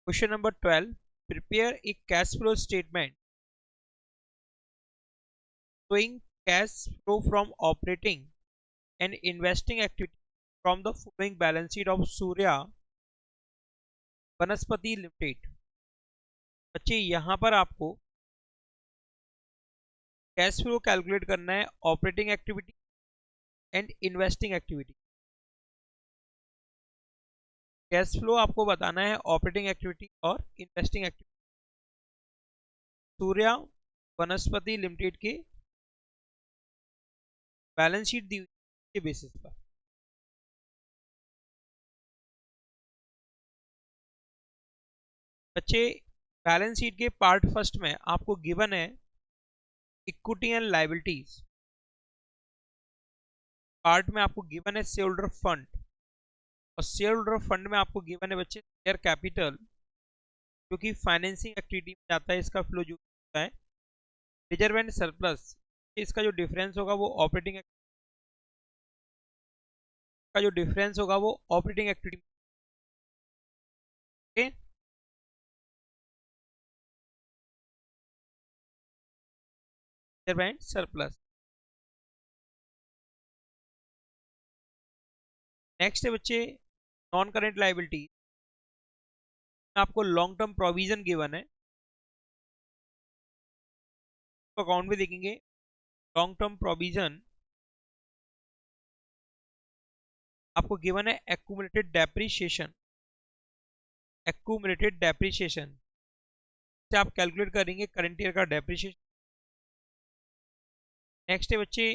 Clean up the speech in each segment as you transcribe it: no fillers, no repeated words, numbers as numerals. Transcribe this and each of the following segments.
Question number 12. Prepare a cash flow statement showing cash flow from operating and investing activity from the following balance sheet of Surya वनस्पति limited. बच्चे यहाँ पर आपको cash flow calculate करना है operating activity and investing activity. Cash flow आपको बताना है ऑपरेटिंग एक्टिविटी और इन्वेस्टिंग एक्टिविटी सूर्या वनस्पति लिमिटेड के बैलेंस शीट दी हुई के बेसिस पर। बच्चे बैलेंस शीट के पार्ट फर्स्ट में आपको गिवन है इक्विटी एंड लायबिलिटीज। पार्ट में आपको गिवन है शेयर होल्डर फंड और शेयर होल्डर फंड में आपको गिवन है बच्चे शेयर कैपिटल जो कि फाइनेंसिंग एक्टिविटी में जाता है, इसका फ्लो जो होता है। रिजर्व एंड सरप्लस, इसका जो डिफरेंस होगा वो ऑपरेटिंग का जो डिफरेंस होगा वो operating activity. Okay, reserve and surplus. Next है बच्चे नॉन करेंट लायबिलिटी। आपको लॉन्ग टर्म प्रोविजन गिवन है, अकाउंट में देखेंगे लॉन्ग टर्म प्रोविजन आपको गिवन है एक्यूमुलेटेड डेप्रिसिएशन। एक्यूमुलेटेड डेप्रिसिएशन से आप कैलकुलेट करेंगे करंट ईयर का डेप्रिसिएशन। नेक्स्ट है बच्चे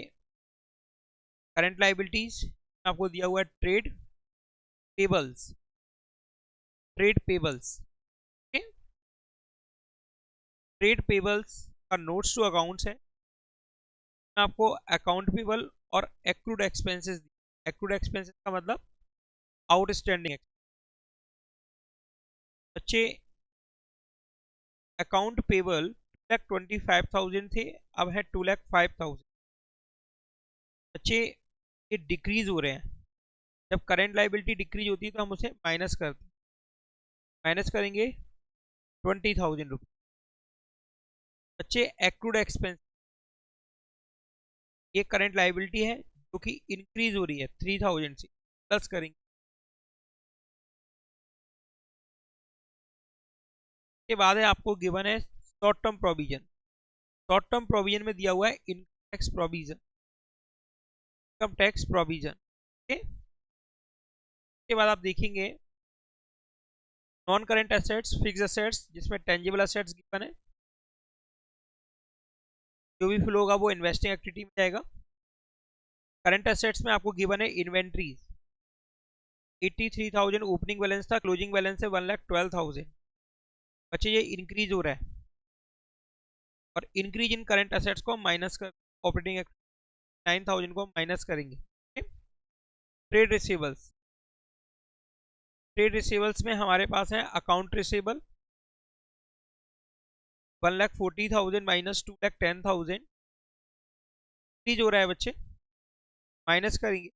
करंट लायबिलिटीज, आपको दिया हुआ है trade payables. Trade payables, trade payables का नोट्स टू अकाउंट्स है। आपको अकाउंट पेबल और एक्रूड एक्सपेंसेस। एक्रूड एक्सपेंसेस का मतलब आउटस्टैंडिंग। बच्चे अकाउंट पेबल 2,25,000 थे, अब है 2,05,000। बच्चे ये डिक्रीज हो रहे हैं। जब करंट लायबिलिटी डिक्रीज होती है तो हम उसे माइनस करते हैं। माइनस करेंगे 20,000 रुपये। बच्चे एक्रूड एक्सपेंस, ये करंट लायबिलिटी है जो कि इंक्रीज हो रही है 3,000 से, प्लस करेंगे। के बाद है आपको गिवन है short term provision. Short term provision में दिया हुआ है income tax provision. Income tax provision के बाद आप देखेंगे non current assets, fix assets जिसमें टेंजिबल एसेट्स गिवन है। जो भी फ्लो होगा वो इन्वेस्टिंग एक्टिविटी में जाएगा। करंट एसेट्स में आपको गिवन है इन्वेंट्रीज 83,000 ओपनिंग बैलेंस था, क्लोजिंग बैलेंस है 1,12,000। बच्चे ये इंक्रीज हो रहा है और इंक्रीज इन करंट एसेट्स को माइनस कर ऑपरेटिंग 9,000 को माइनस करेंगे। ट्रेड रिसीवेबल्स, ट्रेड रिसीवेबल्स में हमारे पास है अकाउंट रिसीवेबल 1,40,000 माइनस 2,10,000। इंक्रीज हो रहा है बच्चे, माइनस करेंगे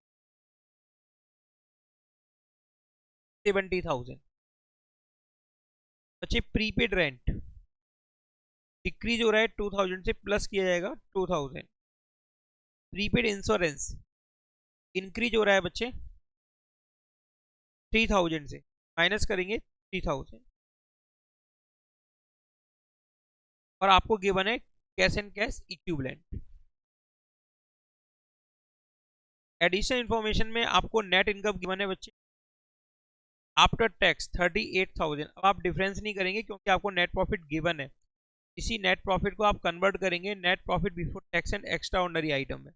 70,000। बच्चे प्रीपेड रेंट डिक्रीज हो रहा है 2,000 से, प्लस किया जाएगा 2,000। प्रीपेड इंश्योरेंस इंक्रीज हो रहा है बच्चे 3,000 से, माइनस करेंगे 3,000। और आपको गिवन है cash and cash equivalent. Additional information में आपको नेट इनकम गिवन है बच्चे आफ्टर टैक्स 38,000। अब आप डिफरेंस नहीं करेंगे क्योंकि आपको नेट प्रॉफिट गिवन है। इसी नेट प्रॉफिट को आप कन्वर्ट करेंगे net profit before tax and extraordinary item में।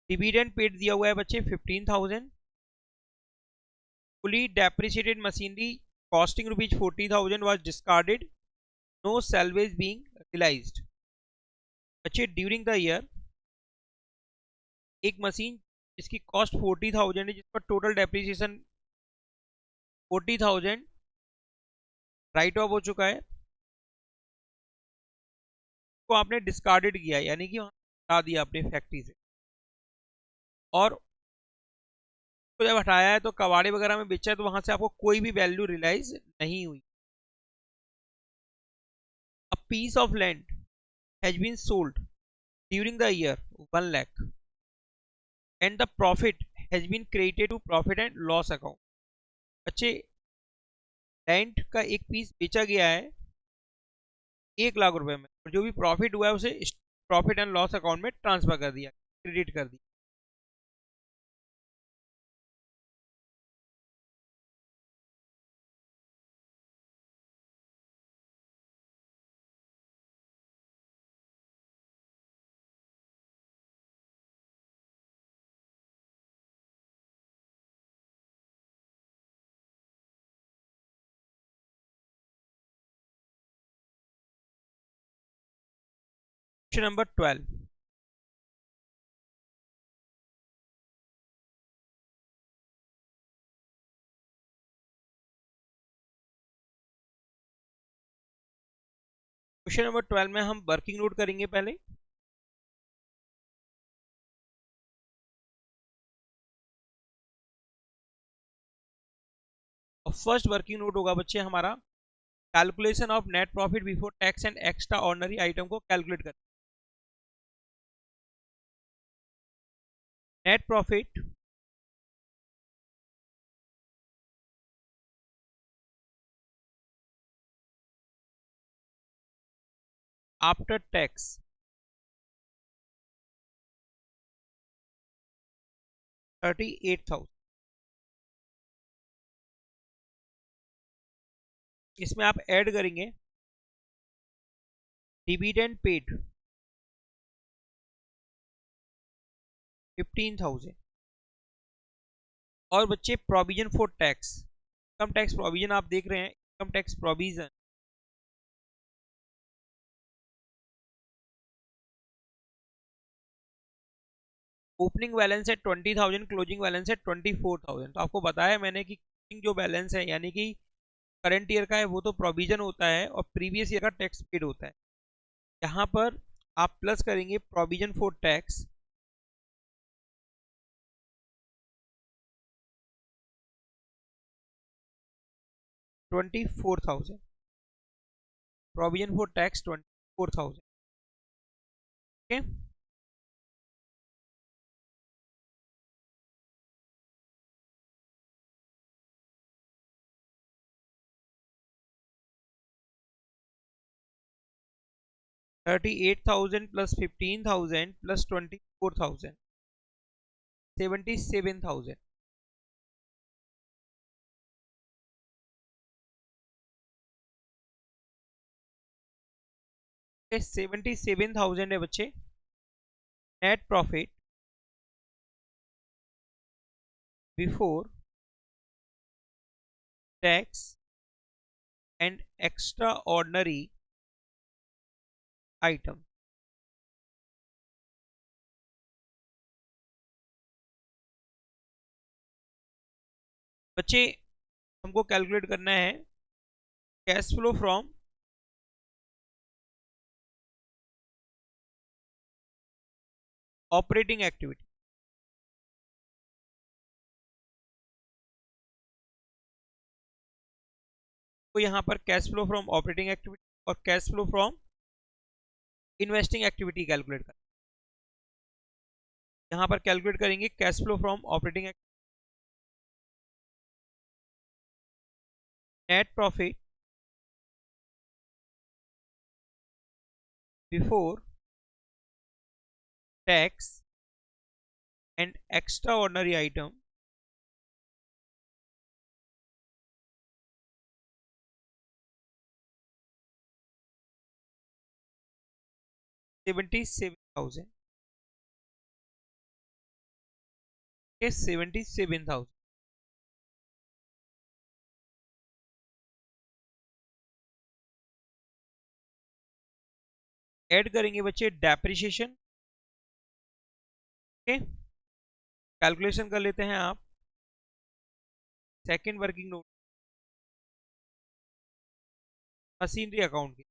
डिविडेंड पेड दिया हुआ है बच्चे 15,000। Fully depreciated machinery costing rupees 40,000 was discarded, no salvage being realised. बच्चे ड्यूरिंग द ईयर एक मशीन जिसकी कॉस्ट 40,000 है, जिस पर टोटल डेप्रिसिएशन 40,000 राइट ऑफ हो चुका है, को आपने डिस्कार्डेड किया यानी कि हटा दिया अपने फैक्ट्री से। और तो जब हटाया है तो कबाड़े वगैरह में बेचा है तो वहां से आपको कोई भी वैल्यू रियलाइज नहीं हुई। A piece of land has been sold during the year 1 lakh and the profit has been credited to profit and loss account. बच्चे, लैंड का एक पीस बेचा गया है 1 लाख रुपए में, और जो भी प्रॉफिट हुआ है उसे प्रॉफिट एंड लॉस अकाउंट में ट्रांसफर कर दिया, क्रेडिट कर दिया। Question number 12। क्वेश्चन नंबर 12 में हम वर्किंग नोट करेंगे पहले। और फर्स्ट वर्किंग नोट होगा बच्चे हमारा calculation of net profit before tax and extraordinary item को कैलकुलेट कर। Net profit after tax 38,000। इसमें आप ऐड करेंगे डिविडेंड पेड 15,000, और बच्चे provision for tax, income tax provision आप देख रहे हैं, income tax provision opening balance है 20,000, क्लोजिंग बैलेंस है 24,000। तो आपको बताया मैंने कि जो बैलेंस है यानी कि करंट ईयर का है वो तो प्रोविजन होता है और प्रीवियस ईयर का टैक्स पेड होता है। यहाँ पर आप प्लस करेंगे provision for tax 24,000, provision for tax 24,000। Okay, 38,000 plus 15,000 plus 24,000, 77,000। 77,000 है बच्चे net profit before tax and extraordinary item. बच्चे, हमको कैलकुलेट करना है cash flow from operating activity. तो यहाँ पर cash flow from operating activity और cash flow from investing activity calculate कर। यहाँ पर कैलकुलेट करेंगे cash flow from operating net profit before tax and extraordinary item 77,000 के 77,000। ऐड करेंगे बच्चे डेप्रिसिएशन। ओके, कैलकुलेशन कर लेते हैं आप second working note machinery account की।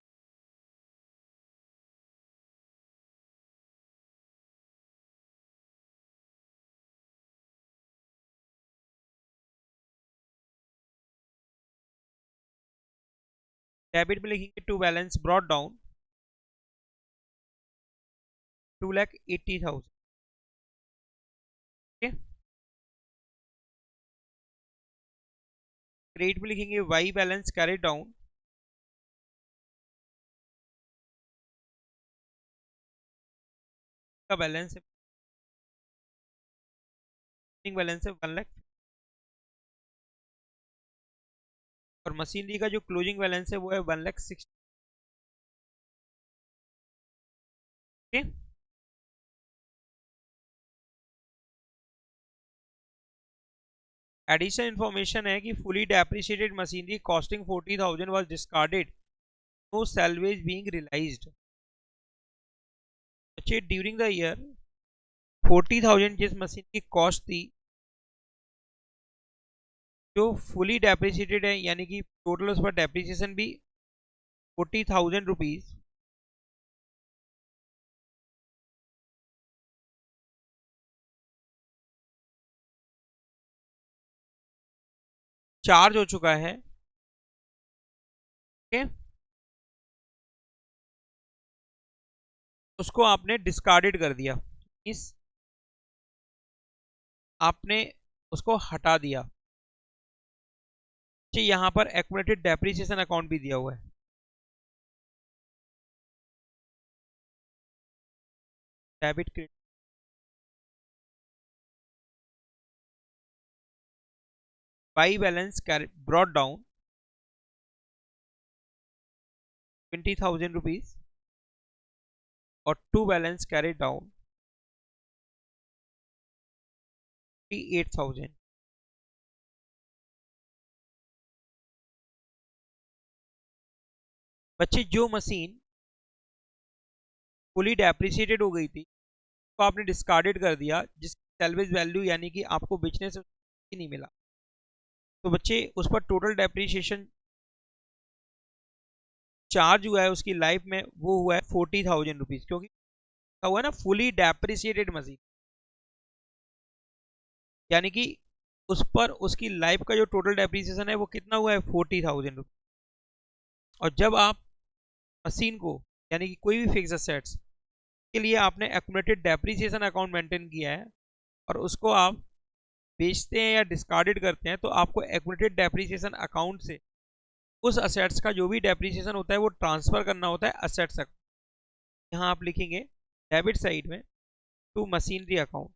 डेबिट में लिखेंगे टू बैलेंस ब्रॉट डाउन 2,80,000। ठीक है। क्रेडिट में लिखेंगे वाई बैलेंस कैरी डाउन का बैलेंस है, बैलेंस है 1 लाख। और मशीनरी का जो क्लोजिंग बैलेंस है वो है 1,60,000। ठीक है। एडिशनल इन्फॉर्मेशन है कि fully depreciated machinery costing 40,000 was discarded, no salvage being realised. अच्छे ड्यूरिंग द ईयर 40,000 जिस मशीन की कॉस्ट थी जो फुली डेप्रिशिएटेड है, यानी कि टोटल उस पर डेप्रिसिएशन भी 40,000 रुपीज, चार्ज हो चुका है। ठीक है। उसको आपने डिस्कार्डेड कर दिया, इस आपने उसको हटा दिया। यहाँ पर एक्युमुलेटेड डेप्रिसिएशन अकाउंट भी दिया हुआ है। Debit credit by balance brought down 20,000 rupees और टू बैलेंस कैरी डाउन 8,000। बच्चे जो मशीन फुली डेप्रिसिएटेड हो गई थी तो आपने डिस्कार्डेड कर दिया, जिसकी सैल्वेज वैल्यू यानी कि आपको बेचने से नहीं मिला, तो बच्चे उस पर टोटल डेप्रिसिएशन चार्ज हुआ है उसकी लाइफ में, वो हुआ है 40,000 रुपीज, क्योंकि क्या हुआ है ना, फुली डेप्रिसिएटेड मशीन, यानी कि उस पर उसकी लाइफ का जो टोटल डेप्रिसिएशन है वो कितना हुआ है 40,000 रुपीज। और जब आप मशीन को यानी कि कोई भी फिक्स असेट्स के लिए आपने एक्युमुलेटेड डेप्रिसिएशन अकाउंट मेंटेन किया है और उसको आप बेचते हैं या डिस्कार्डेड करते हैं, तो आपको एक्युमुलेटेड डेप्रिसिएशन अकाउंट से उस असेट्स का जो भी डेप्रिसिएशन होता है वो ट्रांसफर करना होता है असेट्स अकाउंट। यहाँ आप लिखेंगे डेबिट साइड में to machinery account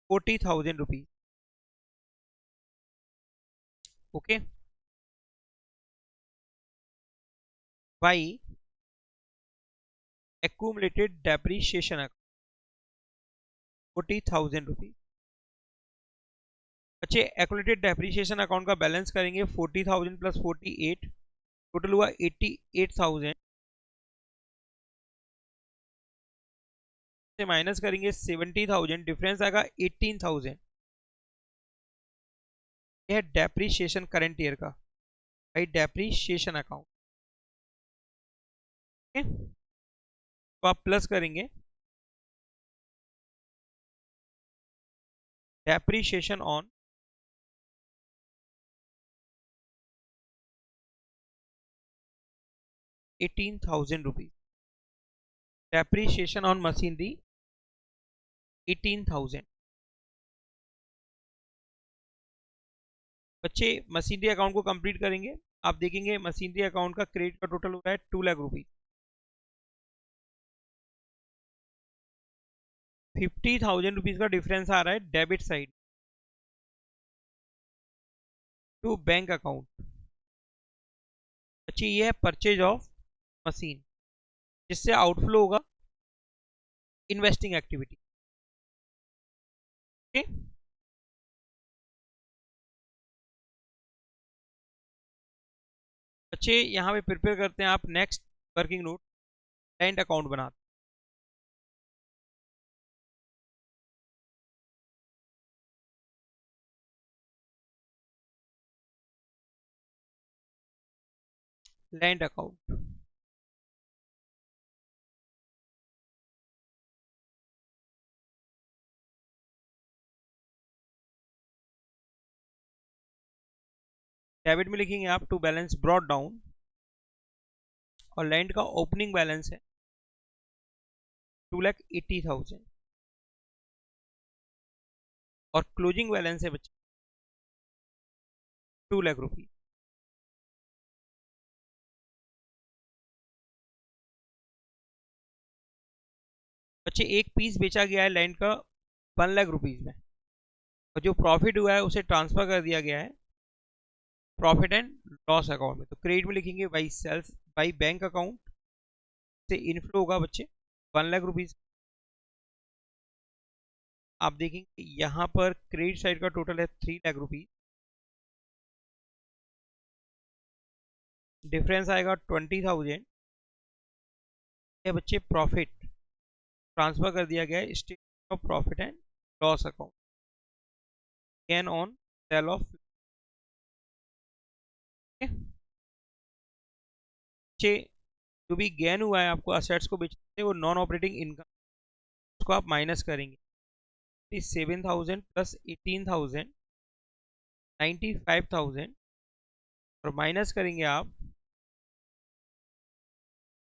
40,000 rupees. Okay. By accumulated depreciation account 40,000 rupees. अच्छे एक्यूमुलेटेड डेप्रिसिएशन अकाउंट का बैलेंस करेंगे 40,000 प्लस 48, टोटल हुआ 88,000 से माइनस करेंगे 70,000, डिफरेंस आएगा 18,000। यह डेप्रिसिएशन करंट ईयर का भाई डेप्रिसिएशन अकाउंट। तो आप प्लस करेंगे depreciation on 18,000 rupees, depreciation on machinery 18,000। बच्चे मशीनरी अकाउंट को कंप्लीट करेंगे, आप देखेंगे मशीनरी अकाउंट का क्रेडिट का टोटल हो रहा है 2 लाख रुपीज। 50,000 रुपीज का डिफरेंस आ रहा है debit side to bank account. अच्छी ये है परचेज ऑफ मशीन, जिससे आउटफ्लो होगा इन्वेस्टिंग एक्टिविटी। ठीक। अच्छे यहाँ पे प्रिपेयर करते हैं आप next working note, and account बनाते लैंड अकाउंट। डेबिट में लिखेंगे आप टू बैलेंस ब्रॉट डाउन, और लैंड का ओपनिंग बैलेंस है 2,80,000 और क्लोजिंग बैलेंस है बच्चे 2 लाख रुपीज। बच्चे एक पीस बेचा गया है लैंड का 1 लाख रुपीज में, और जो प्रॉफिट हुआ है उसे ट्रांसफर कर दिया गया है प्रॉफिट एंड लॉस अकाउंट में। तो क्रेडिट में लिखेंगे by sales by bank account से इनफ्लो होगा बच्चे 1 लाख रुपीज। आप देखेंगे यहाँ पर क्रेडिट साइड का टोटल है 3 लाख रुपीज, डिफरेंस आएगा 20,000। ये बच्चे प्रॉफिट ट्रांसफर कर दिया गया है statement of profit and loss account, gain on sale of. जो भी गेन हुआ है आपको असेट्स को बेचने से, वो नॉन ऑपरेटिंग इनकम, उसको आप माइनस करेंगे। 7,000 प्लस 18,000 95,000, और माइनस करेंगे आप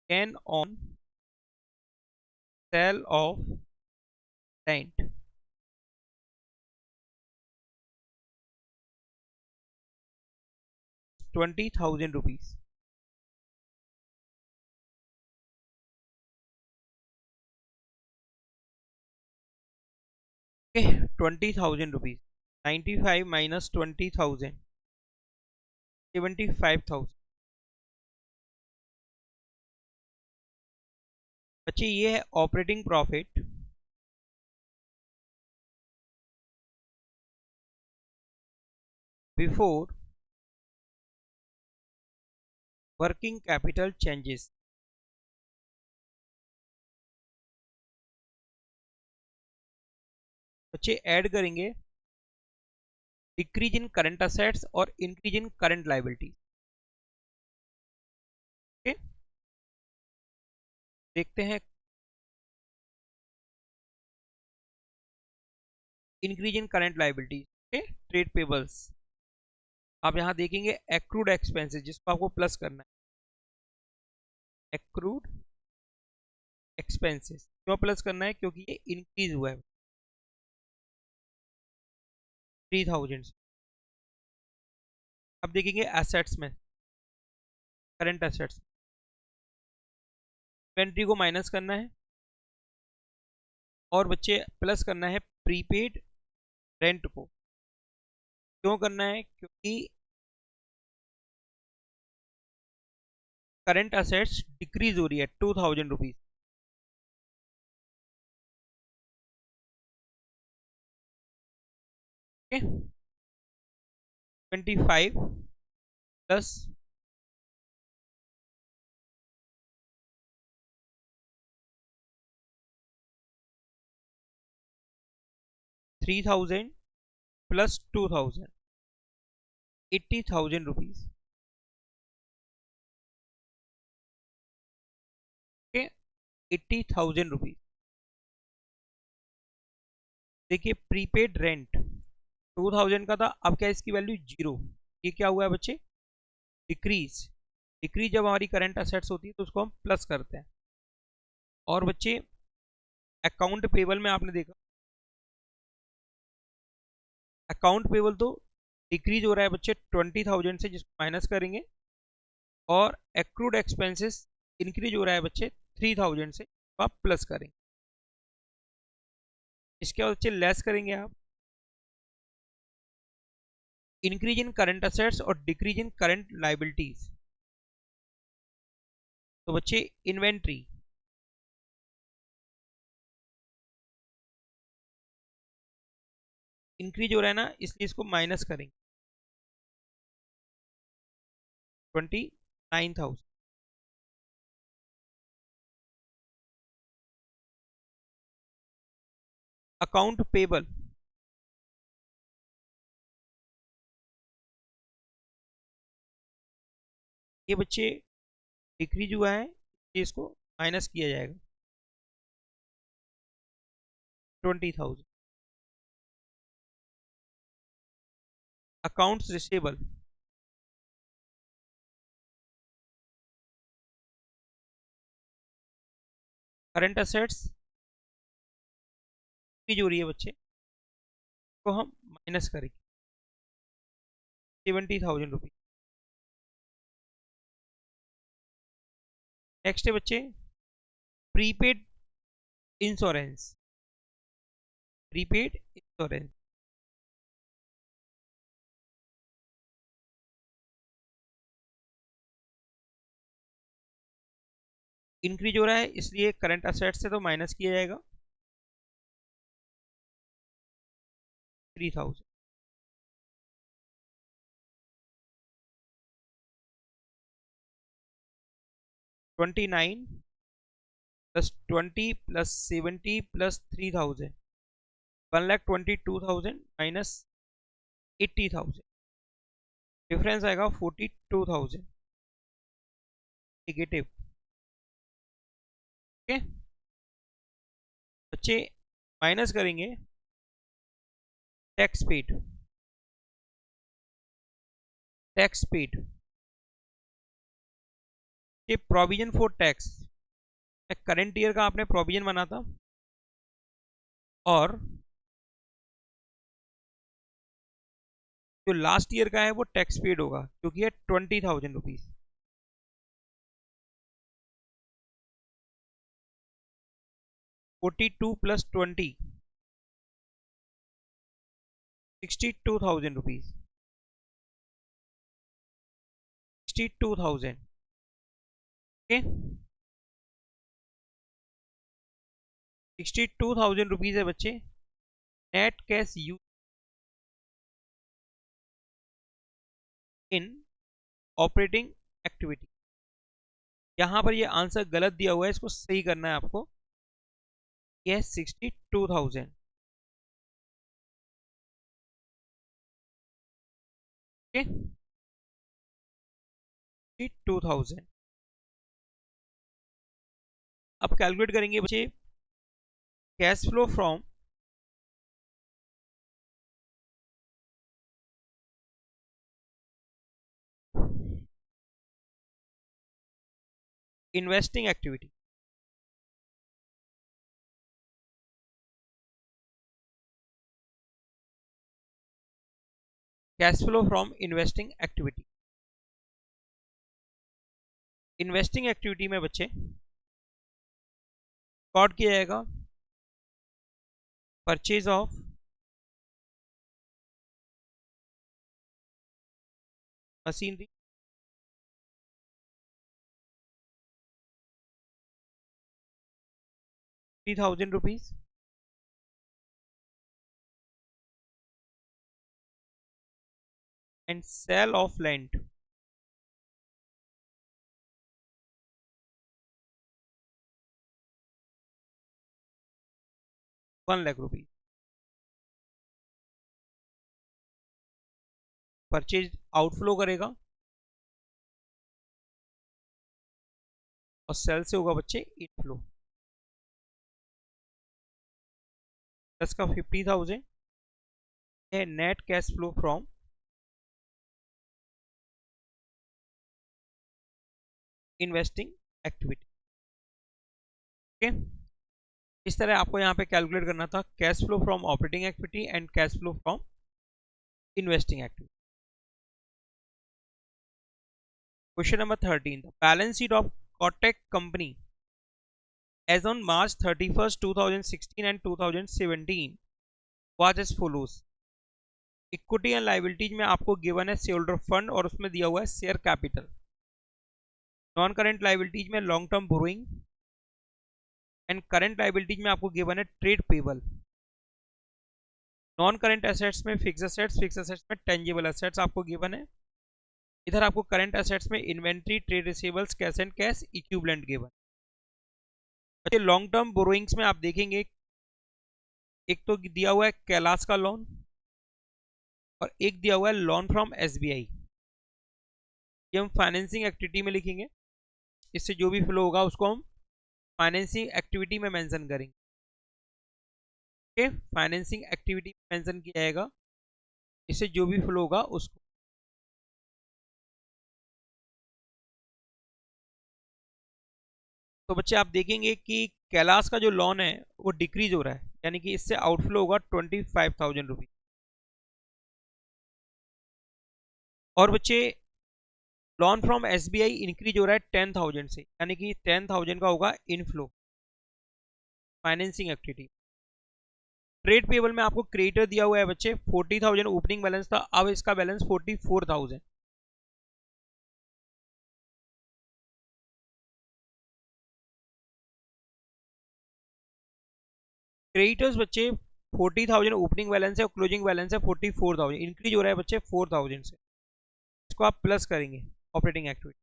gain on sale of rent 20,000 rupees. 20,000 rupees, 95 minus 20,000 75,000। बच्चे ये है operating profit before working capital changes. बच्चे ऐड करेंगे डिक्रीज इन करंट असेट्स और इंक्रीज इन करंट लायबिलिटी। देखते हैं increase in current liability, trade payables. आप यहां देखेंगे एक्रूड एक्सपेंसेस, जिसको आपको प्लस करना है। एक्रूड एक्सपेंसेस क्यों प्लस करना है? क्योंकि ये इंक्रीज हुआ है 3,000 से। अब देखेंगे एसेट्स में, करंट एसेट्स, इन्वेंट्री को माइनस करना है, और बच्चे प्लस करना है प्रीपेड रेंट को। क्यों करना है? क्योंकि करंट असेट्स डिक्रीज हो रही है 2,000 rupees. 25 plus 3,000 plus 2,000 80,000 rupees. 80,000 rupees. देखिए प्रीपेड रेंट 2,000 का था, अब क्या इसकी वैल्यू 0। ये क्या हुआ है बच्चे? डिक्रीज। डिक्रीज जब हमारी करंट असेट्स होती है तो उसको हम प्लस करते हैं। और बच्चे अकाउंट पेबल में आपने देखा, अकाउंट पेबल तो डिक्रीज हो रहा है बच्चे 20,000 से, जिसको माइनस करेंगे। और एक्रूड एक्सपेंसेस इंक्रीज हो रहा है बच्चे 3,000 से, तो आप प्लस करेंगे। इसके बाद बच्चे लेस करेंगे आप इंक्रीज इन करंट असेट्स और डिक्रीज इन करंट लाइबिलिटीज। तो बच्चे इन्वेंट्री इंक्रीज हो रहा है ना, इसलिए इसको माइनस करेंगे 29,000। अकाउंट पेबल ये बच्चे डिक्रीज हुआ है, इसलिए इसको माइनस किया जाएगा 20,000। अकाउंट्स रिसीवेबल करंट असेट्स की जो रही है बच्चे तो हम माइनस करेंगे 70,000 रुपीज। नेक्स्ट है बच्चे prepaid insurance. Prepaid insurance increase हो रहा है इसलिए करंट असेट से तो माइनस किया जाएगा 3,000। 29 plus 20 plus 70 plus 3,000 1,22,000 minus 80,000 difference आएगा 42,000 नेगेटिव। ओके बच्चे माइनस करेंगे टैक्स पेड। टैक्स पेड ये provision for tax current year का आपने प्रोविजन बना था और जो लास्ट ईयर का है वो टैक्स पेड होगा क्योंकि है 20,000 rupees. 42 plus 20 62,000 rupees. 62,000 okay 62,000 rupees है बच्चे नेट कैश यूज इन ऑपरेटिंग एक्टिविटी। यहां पर ये आंसर गलत दिया हुआ है इसको सही करना है आपको। ये 62,000 ओके 62,000। अब कैलकुलेट करेंगे बच्चे cash flow from investing activity. Cash flow from investing activity. Investing activity में बच्चे रिकॉर्ड किया जाएगा purchase of machinery 3,000 rupees and sale of land 1,00,000 rupees. Purchase outflow करेगा और सेल से होगा बच्चे इनफ्लो। प्लस का 50,000 है net cash flow from investing activity. Okay इस तरह आपको यहाँ पे कैलकुलेट करना था cash flow from operating activity and cash flow from investing activity. Question number 13 balance sheet of Kotak company as on March 31st 2016 and 2017 was as follows। Equity and liabilities में आपको given है शेयर होल्डर फंड और उसमें दिया हुआ है share capital. Non current liabilities में long term borrowing and current liabilities में आपको गिवन है trade payable. Non current assets में फिक्स एसेट्स में टेंजिबल एसेट्स आपको गिवन है। इधर आपको करंट एसेट्स में inventory trade receivables cash and cash equivalent given. Long term borrowings में आप देखेंगे एक तो दिया हुआ है कैलाश का लोन और एक दिया हुआ है लोन फ्रॉम एसबीआई। ये हम फाइनेंसिंग एक्टिविटी में लिखेंगे इससे जो भी फ्लो होगा उसको हम फाइनेंसिंग एक्टिविटी में मेंशन करेंगे। फाइनेंसिंग एक्टिविटी में मेंशन किया जाएगा इससे जो भी फ्लो होगा उसको। तो बच्चे आप देखेंगे कि कैलाश का जो लोन है वो डिक्रीज हो रहा है, यानी कि इससे आउटफ्लो होगा 25,000 रुपीज। और बच्चे लोन फ्रॉम एसबीआई इंक्रीज हो रहा है 10,000 से, यानी कि 10,000 का होगा inflow financing activity. Trade payable में आपको क्रेडिटर दिया हुआ है बच्चे 40,000 ओपनिंग बैलेंस था, अब इसका बैलेंस 44,000। क्रेडिटर्स बच्चे 40,000 ओपनिंग बैलेंस है और क्लोजिंग बैलेंस है 44,000, इंक्रीज हो रहा है बच्चे 4,000 से। इसको आप प्लस करेंगे ऑपरेटिंग एक्टिविटी।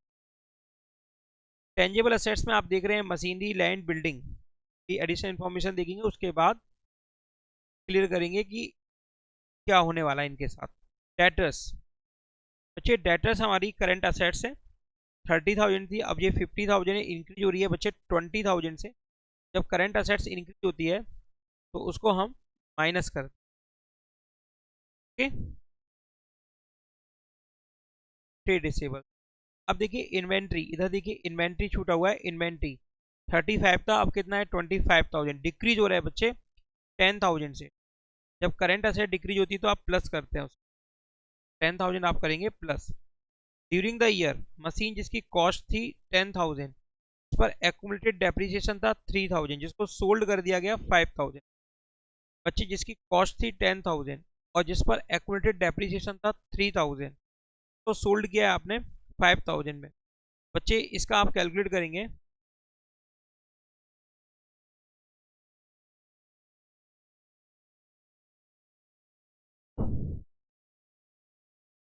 टेंजेबल असेट्स में आप देख रहे हैं मशीनरी लैंड बिल्डिंग की एडिशनल इन्फॉर्मेशन देखेंगे, उसके बाद क्लियर करेंगे कि क्या होने वाला है इनके साथ। डेटर्स बच्चे, डेटर्स हमारी करंट असेट्स है, 30,000 थी, अब ये 50,000 इंक्रीज हो रही है बच्चे 20,000 से। जब करंट असेट्स इंक्रीज होती है तो उसको हम माइनस कर देंगे। Trade receivable. अब देखिए इन्वेंट्री, इधर देखिए इन्वेंट्री छूटा हुआ है, इन्वेंट्री 35 था, अब कितना है 25,000, डिक्रीज हो रहा है बच्चे 10,000 से। जब करंट असेट डिक्रीज होती है तो आप प्लस करते हैं उसको, 10,000 आप करेंगे plus. During the year machine जिसकी कॉस्ट थी 10,000, इस पर एक्यूमुलेटेड डेप्रिसिएशन था 3,000, जिसको सोल्ड कर दिया गया 5,000। बच्चे जिसकी कॉस्ट थी 10,000 और जिस पर एक्यूमुलेटेड डेप्रिसिएशन था 3,000, तो सोल्ड किया है आपने 5,000 में। बच्चे इसका आप कैलकुलेट करेंगे,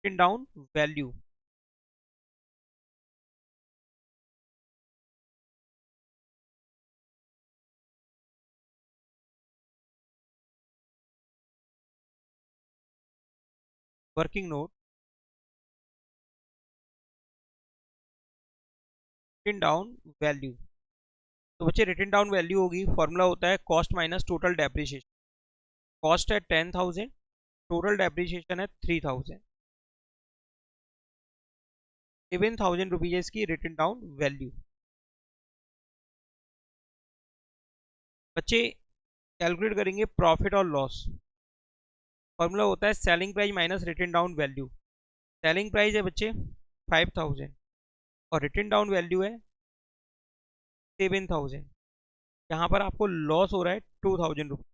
down value. Working note written down value. तो बच्चे रिटन डाउन वैल्यू होगी, फॉर्मूला होता है cost minus total depreciation. Cost है 10,000, टोटल डेप्रिसिएशन है 3,000, 7,000 रुपीज की रिटन डाउन वैल्यू। बच्चे कैलकुलेट करेंगे प्रॉफिट और लॉस। फॉर्मूला होता है selling price minus written down value. Selling price है बच्चे 5,000 और रिटन डाउन वैल्यू है 7,000। यहाँ पर आपको लॉस हो रहा है 2,000 rupees.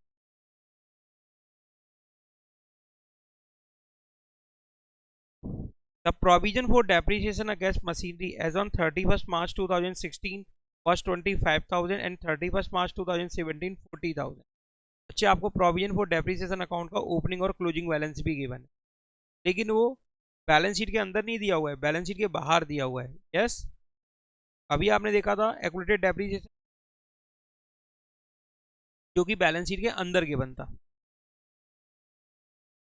The provision for depreciation against machinery as on 31st March 2016 was 25,000 and 31st March 2017 40,000। अच्छा, आपको प्रोविजन फॉर डेप्रिसिएशन अकाउंट का ओपनिंग और क्लोजिंग बैलेंस भी गिवन है, लेकिन वो बैलेंस शीट के अंदर नहीं दिया हुआ है, बैलेंस शीट के बाहर दिया हुआ है। यस, अभी आपने देखा था एक्यूमुलेटेड डेप्रिसिएशन जो कि बैलेंस शीट के अंदर गिवन था।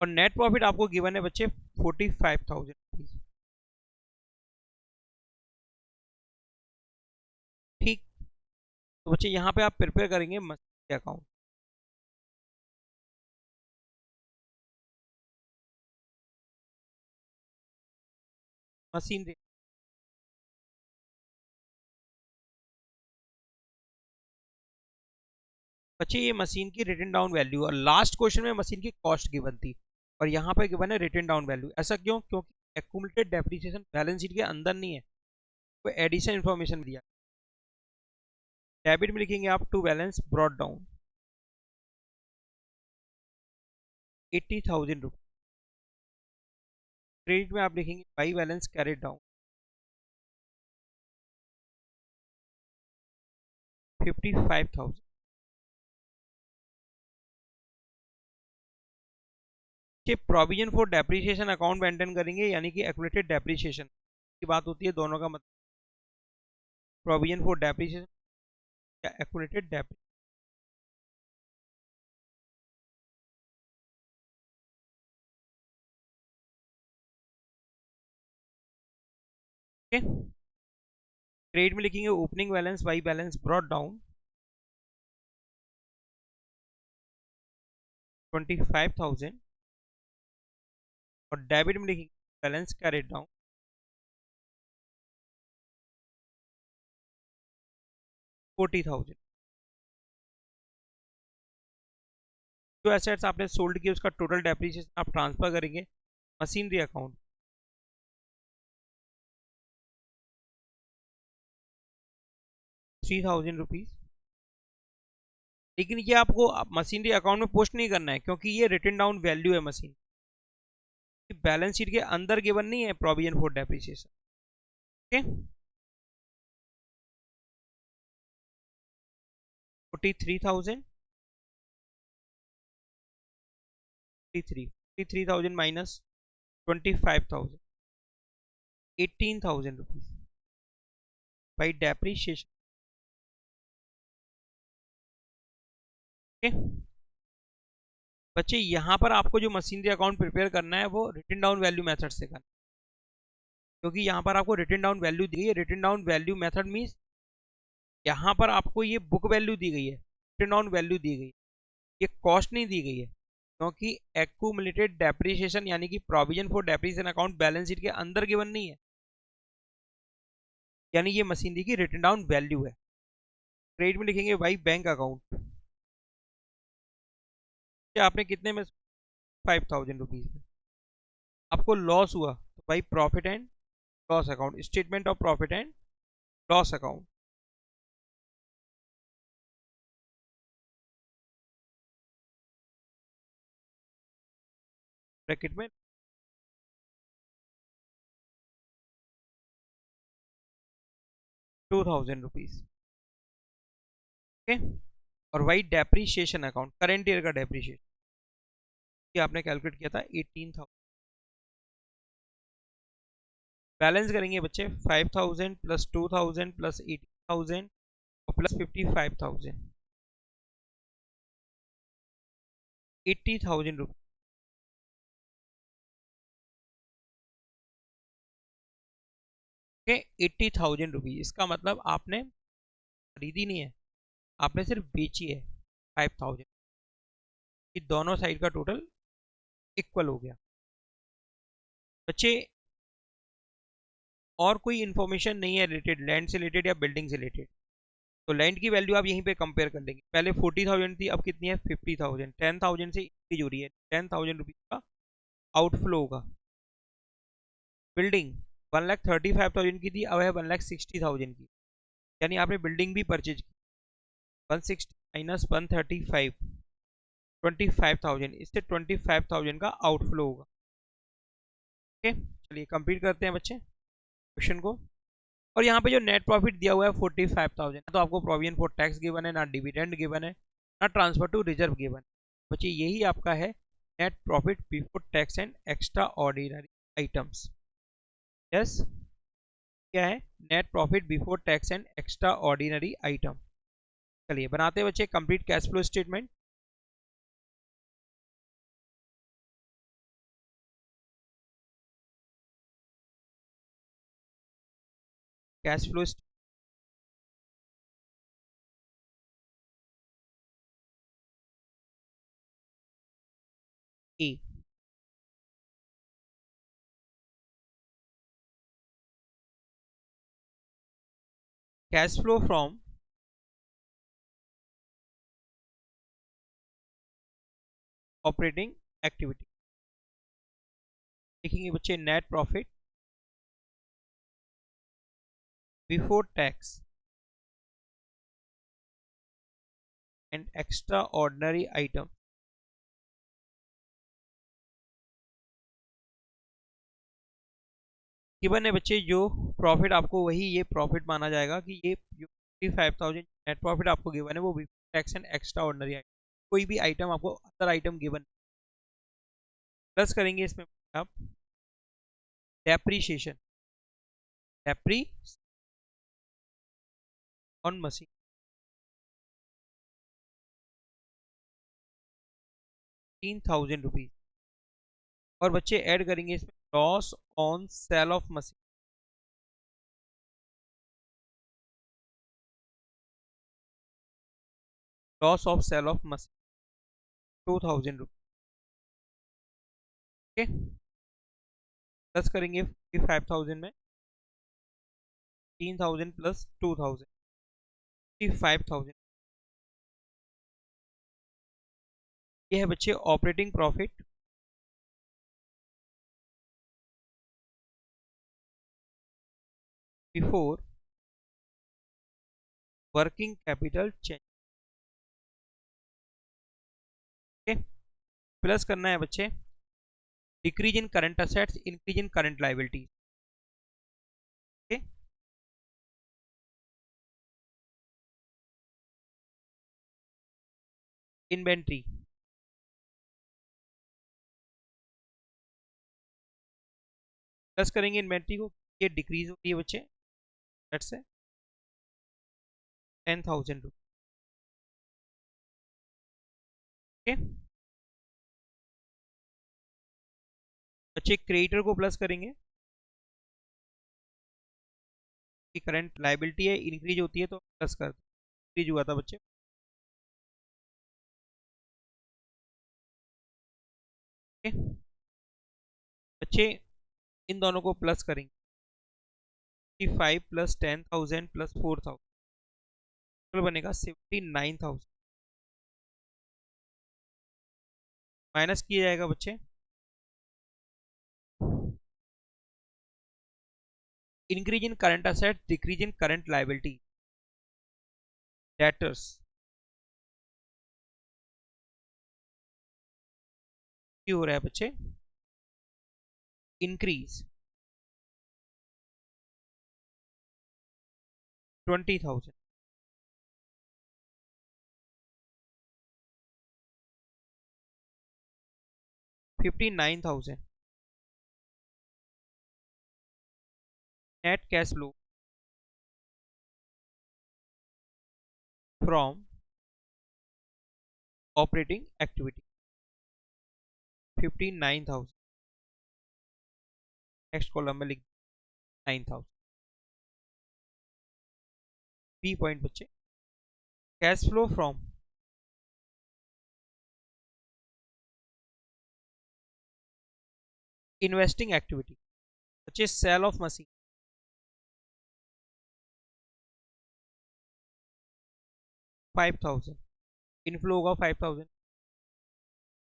और नेट प्रॉफिट आपको गिवन है बच्चे 45,000। ठीक, तो बच्चे यहाँ पे आप प्रिपेयर करेंगे मशीनरी अकाउंट। मशीनरी बच्चे, ये मशीन की रिटन डाउन वैल्यू, और लास्ट क्वेश्चन में मशीन की कॉस्ट गिवन थी और यहाँ पे गिवन है रिटन डाउन वैल्यू। ऐसा क्यों? क्योंकि एक्यूमुलेटेड डेप्रिसिएशन बैलेंस शीट के अंदर नहीं है, कोई एडिशनल इन्फॉर्मेशन दिया। डेबिट में लिखेंगे आप to balance brought down 80,000 rupees. Credit में आप लिखेंगे by balance carried down 55,000। Provision for depreciation account maintain करेंगे, यानी कि एक्यूमुलेटेड डेप्रिसिएशन की बात होती है, दोनों का मतलब प्रोविजन फॉर डेप्रिसिएशन या एक्यूमुलेटेड डेप्रिसिएशन। क्रेडिट में लिखेंगे opening balance by balance brought down 25,000 और डेबिट में लिखेंगे बैलेंस कैरेट डाउन 40,000। जो एसेट्स आपने सोल्ड किए उसका टोटल डेप्रिसिएशन आप ट्रांसफर करेंगे मशीनरी अकाउंट, 3,000 रुपीज। लेकिन ये आपको मशीनरी अकाउंट में पोस्ट नहीं करना है क्योंकि ये रिटन डाउन वैल्यू है मशीन, बैलेंस शीट के अंदर गिवन नहीं है provision for depreciation. Okay, 43,000, 43,000 minus 25,000, 18,000 rupees by depreciation. Okay बच्चे, यहाँ पर आपको जो मशीनरी अकाउंट प्रिपेयर करना है वो रिटन डाउन वैल्यू मेथड से करना है, क्योंकि यहाँ पर आपको रिटन डाउन वैल्यू दी गई है। Written down value method means यहाँ पर आपको ये बुक वैल्यू दी गई है, रिटन डाउन वैल्यू दी गई है, ये कॉस्ट नहीं दी गई है, क्योंकि एक्यूमुलेटेड डेप्रिसिएशन यानी कि provision for depreciation account balance sheet के अंदर गिवन नहीं है, यानी ये मशीनरी की रिटन डाउन वैल्यू है। क्रेडिट में लिखेंगे बाई बैंक अकाउंट। आपने कितने में, 5,000 रुपीज में आपको लॉस हुआ तो भाई profit and loss account, statement of profit and loss account. Bracket में 2,000 रुपीज। ओके, और वही डेप्रीशिएशन अकाउंट, करेंट ईयर का डेप्रीशिएशन ये आपने कैलकुलेट किया था 18,000। बैलेंस करेंगे बच्चे 5,000 प्लस 2,000 प्लस 18,000 और प्लस 55,000, 80,000 रुपीज। 80,000 रुपीज, इसका मतलब आपने खरीदी नहीं है, आपने सिर्फ बेची है 5,000। ये दोनों साइड का टोटल इक्वल हो गया। बच्चे, और कोई इंफॉर्मेशन नहीं है रिलेटेड लैंड से रिलेटेड या बिल्डिंग से रिलेटेड, तो लैंड की वैल्यू आप यहीं पे कंपेयर कर लेंगे। पहले 40,000 थी, अब कितनी है 50,000, 10,000 से इंक्रीज हो रही है, 10,000 रुपीज का आउटफ्लो होगा। बिल्डिंग 1,35,000 की थी, अब है 1,60,000 की, यानी आपने बिल्डिंग भी परचेज की। 160 माइनस 135, 25,000, इससे 25,000 का आउटफ्लो होगा। ओके, चलिए कंप्लीट करते हैं बच्चे क्वेश्चन को। और यहाँ पे जो नेट प्रॉफिट दिया हुआ है 45,000, तो आपको प्रोविजन फॉर टैक्स गिवन है, ना डिविडेंड गिवन है, ना ट्रांसफर टू रिजर्व गिवन है। बच्चे यही आपका है net profit before tax and extra ordinary items. Yes, क्या है net profit before tax and extraordinary item. चलिए बनाते हैं बच्चे complete cash flow statement. Cash flow A, cash flow from operating activity. लिखेंगे बच्चे net profit before tax and extraordinary item. Given है बच्चे जो प्रॉफिट आपको, वही ये प्रॉफिट माना जाएगा कि ये 55,000 नेट प्रॉफिट आपको गिवन है वो tax and extraordinary item, कोई भी आइटम आपको अदर आइटम गिवन। प्लस करेंगे इसमें आप डेप्रीशिएशन, डेप्री ऑन मशीन, 3,000 रुपीज। और बच्चे ऐड करेंगे इसमें loss on sale of machine, loss of sale of machine 2,000 rupees. Okay, plus करेंगे 55,000 में 3,000 प्लस 2,000, 5000। ये है बच्चे operating profit before working capital change. Okay, plus करना है बच्चे decrease in current assets, increase in current liability. Okay, inventory plus करेंगे inventory को, ये डिक्रीज होती है बच्चे, दैट्स 10,000 रुपये। ओके बच्चे, क्रेडिटर को प्लस करेंगे कि करंट लाइबिलिटी है, इंक्रीज होती है तो प्लस कर, इंक्रीज हुआ था बच्चे। ओके बच्चे, इन दोनों को प्लस करेंगे, 5 + 10,000 + 4,000 बनेगा 79,000। माइनस किया जाएगा बच्चे increase in current asset, decrease in current liability, debtors की हो रहा है बच्चे increase 20,000, 59,000। Net cash flow from operating activity 59,000। Next column में लिख 9,000। बी पॉइंट बच्चे, cash flow from investing activity बच्चे, सेल ऑफ मशीन 5,000, इनफ्लो होगा 5,000।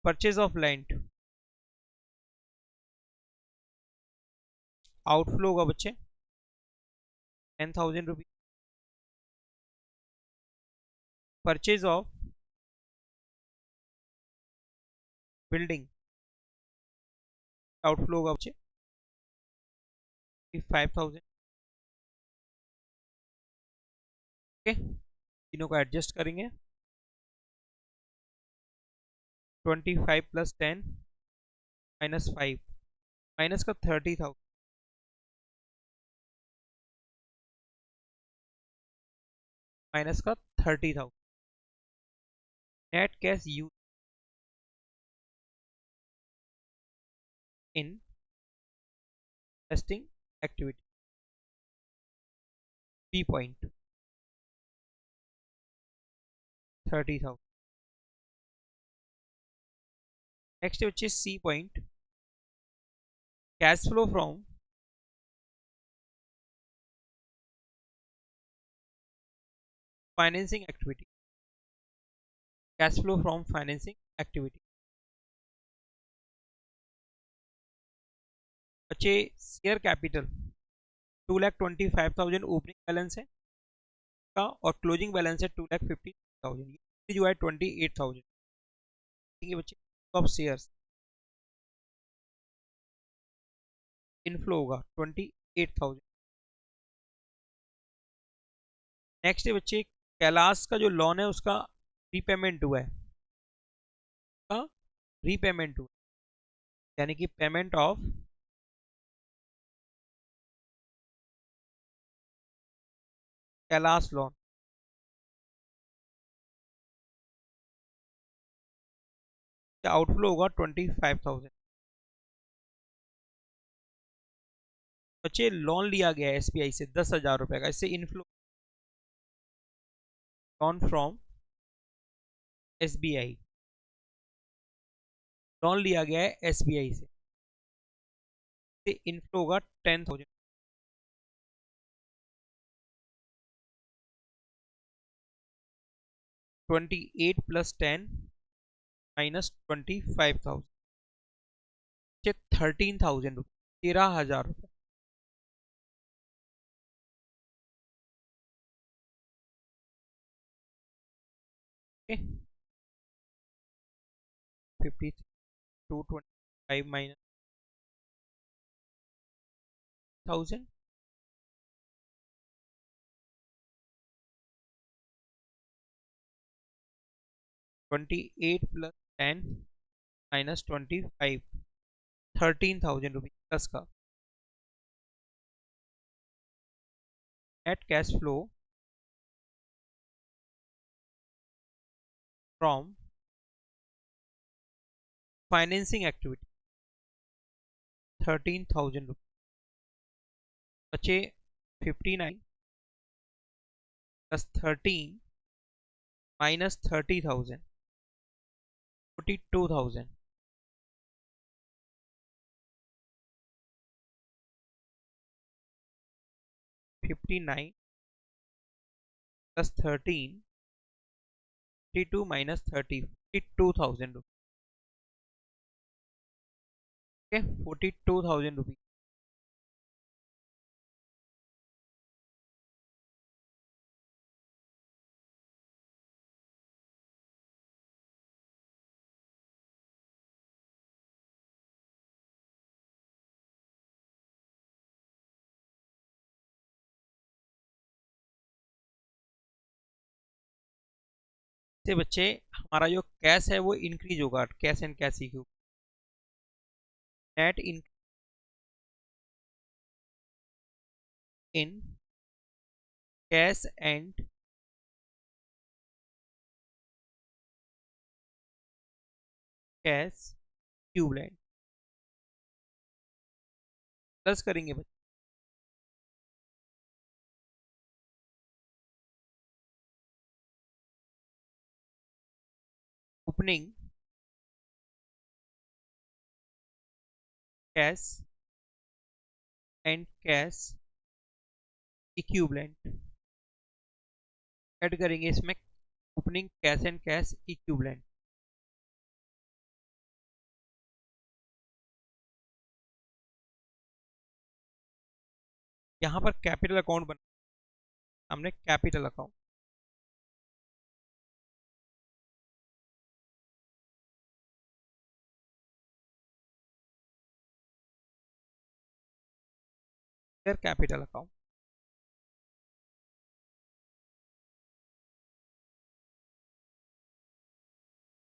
परचेज ऑफ लैंड आउटफ्लो होगा बच्चे 10,000 rupees. Purchase of building outflow होगा बच्चे 5,000। ओके, तीनों को एडजस्ट करेंगे, 25 + 10 -5 माइनस का 30,000, माइनस का 30,000। Net cash use in investing activity, B point 30,000। Next बच्चे C point, cash flow from financing activity, cash flow from financing activity. बच्चे, शेयर कैपिटल 2,25,000 ओपनिंग बैलेंस है का, और क्लोजिंग बैलेंस है 2,50,000, ये जो है 28,000। ठीक है बच्चे, ऑफ शेयर्स इनफ्लो होगा 28,000। नेक्स्ट है बच्चे, कैलाश का जो लोन है उसका रीपेमेंट हुआ है, का रीपेमेंट हुआ, यानी कि payment of Kailash loan, outflow होगा 25,000। बच्चे, लोन लिया गया है एसबीआई से 10,000 रुपए का, इससे inflow loan from SBI, loan लिया गया है एसबीआई से इनफ्लो होगा 10,000। 28 प्लस 10 माइनस 25,000, 13,000 रुपये, 13,000 रुपये। ओके, 5225 माइनस 1000, 28 प्लस 10 माइनस 25, 13,000 रुपये प्लस का net cash flow from financing activity 13,000 रुपये, बचे 59 प्लस 13 माइनस 30,000, 42,000, 59 प्लस 13, 52 माइनस 30, 42,000 रुपये। ओके, 42,000 रुपये। से बच्चे हमारा जो कैश है वो इंक्रीज होगा, cash and cash equity, net in cash and cash equivalent plus करेंगे बच्चे opening cash and cash equivalent, add करेंगे इसमें opening cash and cash equivalent. यहाँ पर कैपिटल अकाउंट बना, हमने capital account, capital account,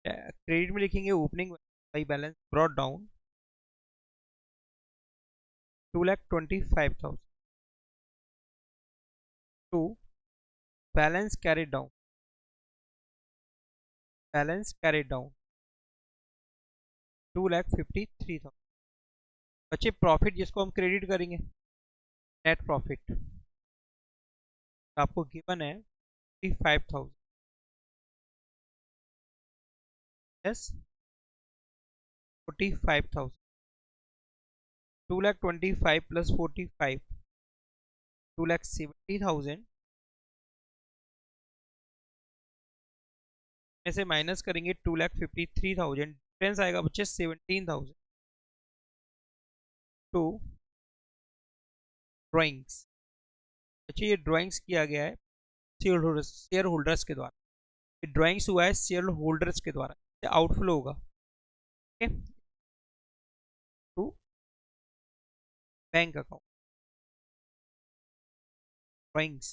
credit में लिखेंगे opening by balance brought down 2,25,000 to balance carried down, balance carried down 2,53,000। बच्चे प्रॉफिट जिसको हम क्रेडिट करेंगे, नेट प्रॉफिट आपको गिवन है 55,000, यस 45,000, 2,25,000 प्लस 45, 2,70,000 में से माइनस करेंगे 2,53,000, डिफरेंस आएगा बच्चे 17,000 टू ड्राइंग्स। अच्छा, ये ड्राइंग्स किया गया है शेयर होल्डर्स के द्वारा, ये ड्राइंग्स हुआ है शेयर होल्डर्स के द्वारा, आउटफ्लो होगा टू बैंक अकाउंट, ड्राइंग्स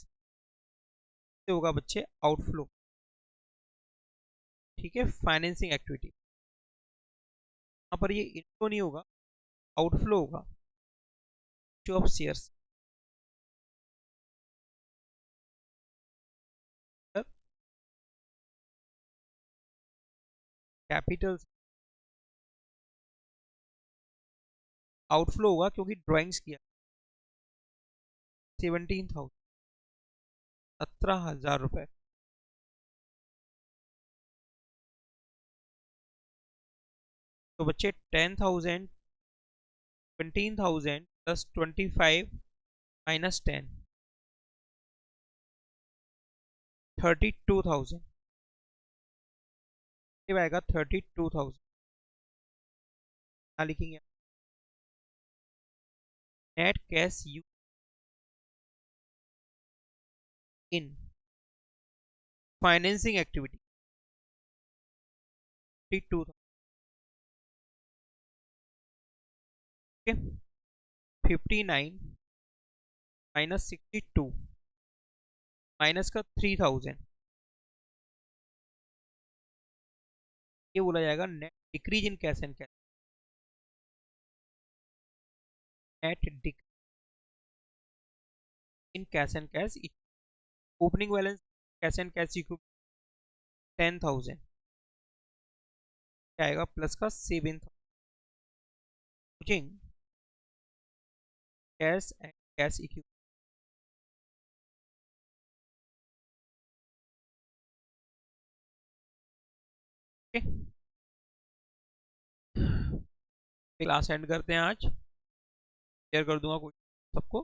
से होगा बच्चे आउटफ्लो, ठीक है, फाइनेंसिंग एक्टिविटी। यहाँ पर ये इनको नहीं होगा, आउटफ्लो होगा ऑफ शेयर्स, कैपिटल आउटफ्लो होगा क्योंकि ड्राइंग्स किया 17,000, 17,000 रुपए। तो बच्चे 10,000, 17,000 प्लस 25 माइनस 10, 32,000, आएगा 32,000। क्या लिखेंगे? Net cash you in financing activity 32,000। 59 -62 minus का 3000, ये बोला जाएगा net decrease in cash and cash. Net decrease in cash and cash, opening balance cash and cash equity 10,000, क्या आएगा प्लस का 7,000 cash and cash equity. Class and करते हैं आज, शेयर कर दूंगा कुछ सबको।